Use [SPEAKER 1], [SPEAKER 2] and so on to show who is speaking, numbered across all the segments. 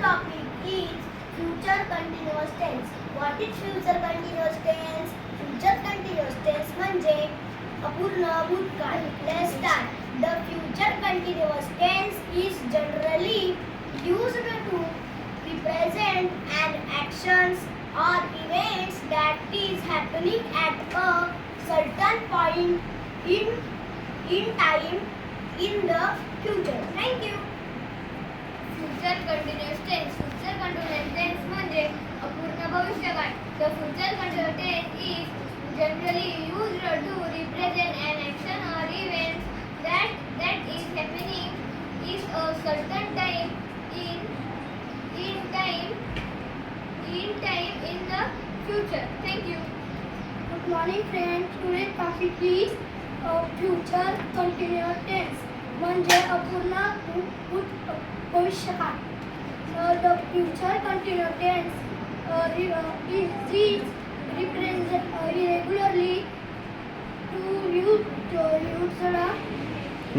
[SPEAKER 1] topic is future continuous tense. What is future continuous tense? Future continuous tense म्हणजे अपूर्ण भूतकाळ. Let's start. The future continuous tense is generally used to represent an actions or events that is happening at a certain point in time in the future. Thank you.
[SPEAKER 2] Future continuous tense म्हणजे अपूर्ण भविष्यकाळ. The future continuous tense is generally used to represent an action or event that is happening is a certain time in the future. Thank you.
[SPEAKER 1] Good morning friends. Today's topic is future continuous tense म्हणजे अपूर्ण भविष्यकाळ. The future continuous tense is represent irregularly to use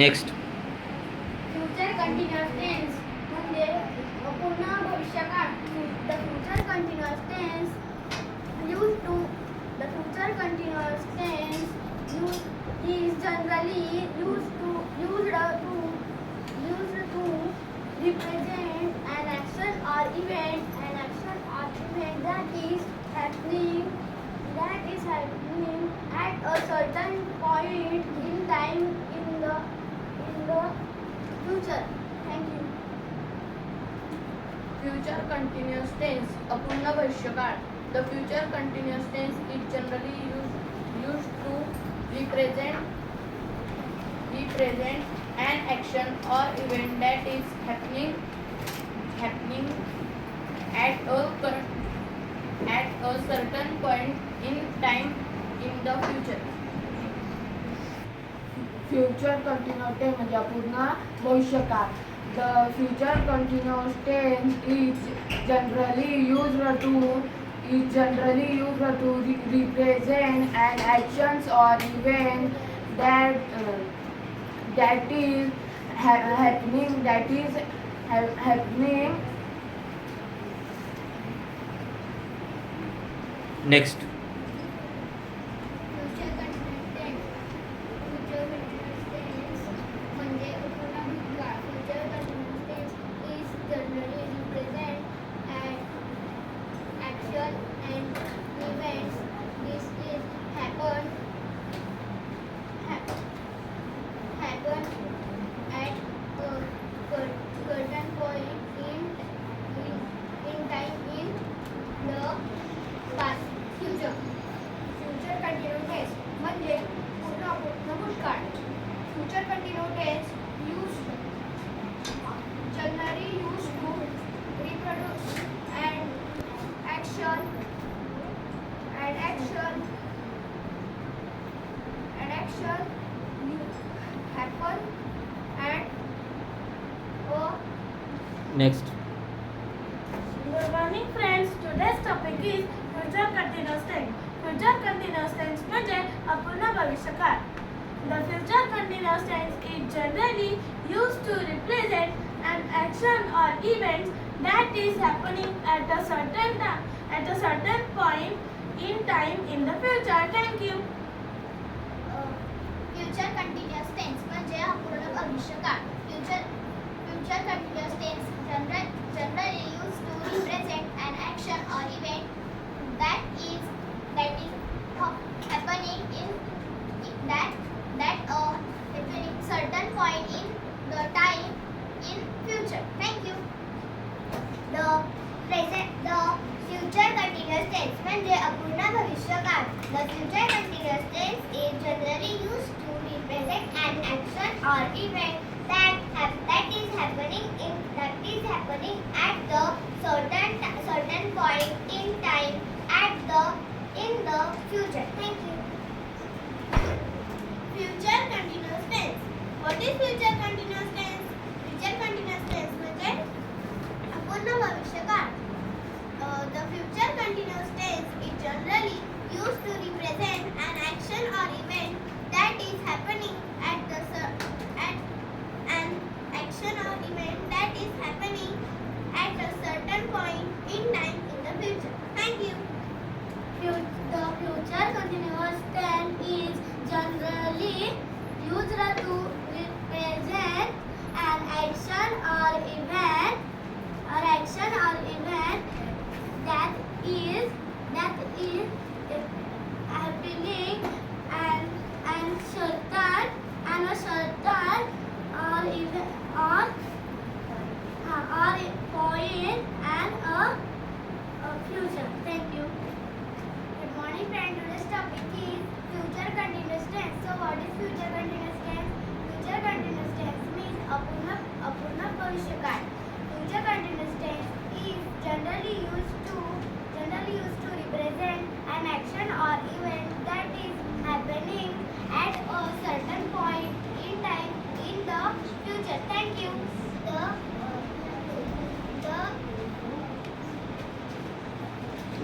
[SPEAKER 3] next.
[SPEAKER 1] Future continuous tense म्हणजे अपूर्ण भविष्यकाळ. The future continuous tense is generally used to represent an action or event that is happening at a certain point in time in the future. Thank you.
[SPEAKER 4] Future continuous tense अपूर्ण भविष्यकाळ. The future continuous tense is generally used to represent an action or event that is happening at a certain point in time in the future. Future continuous tense म्हणजे अपूर्ण भविष्यकाळ. The future continuous tense is generally used to represent an actions or event that is happening
[SPEAKER 3] next.
[SPEAKER 2] Future continuous tense म्हणजे अपूर्ण भूतकाळ. Future continuous tense is generally represent an action and events this is happen at a certain point in time in the past. Future.
[SPEAKER 1] Future continuous tense म्हणजे पूर्ण भूतकाळ. Future continuous tense generally used to reproduce an action happen at a
[SPEAKER 3] next.
[SPEAKER 1] Good morning friends. Today's topic is future continuous tense. Future continuous tense म्हणजे अपूर्ण भविष्यकाळ. The future continuous tense is generally used to represent an action or event that is happening at a certain point in time in the future. Thank you.
[SPEAKER 2] Future continuous tense म्हणजे अपूर्ण भविष्यकाळ. Future continuous tense generally used to represent an action or event that is happening happening certain point in the time in future. Thank you.
[SPEAKER 1] The future continuous tense म्हणजे अपूर्ण भविष्यकाळ. The future continuous tense is generally used to represent an action or event that is happening at the certain point in time in the future. Thank you. Future continuous tense. What is future continuous tense? Future continuous tense म्हणजे अपूर्ण भविष्यकाळ. The future continuous tense is generally used to represent an action or event that is happening at a certain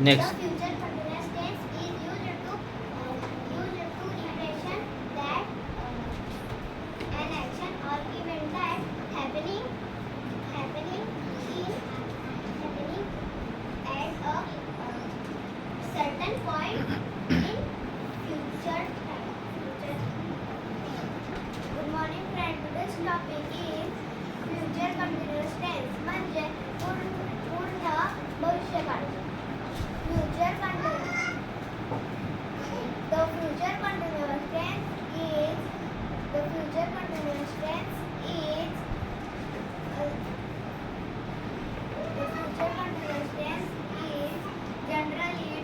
[SPEAKER 3] Next.
[SPEAKER 1] The future continuous tense is used to represent that an action or event that happening at a certain point in future time. Good morning friend. Today's topic is future continuous tense म्हणजे पूर्ण भविष्यकाळ. Future continuous. The future continuous tense is the future continuous tense is the future continuous tense is generally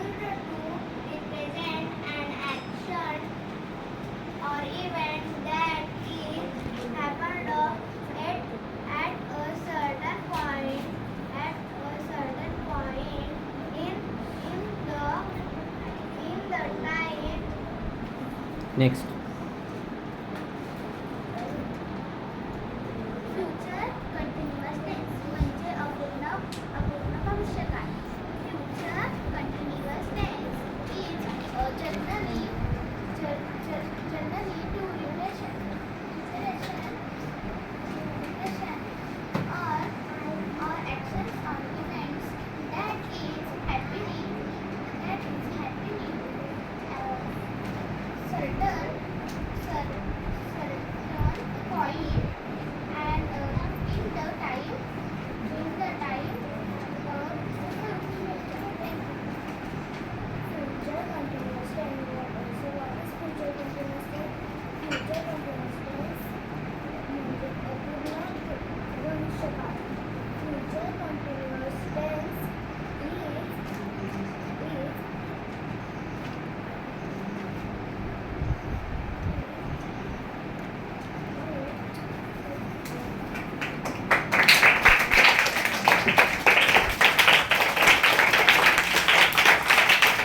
[SPEAKER 1] used to represent an action or event that is happened at a certain point in the time
[SPEAKER 3] Next.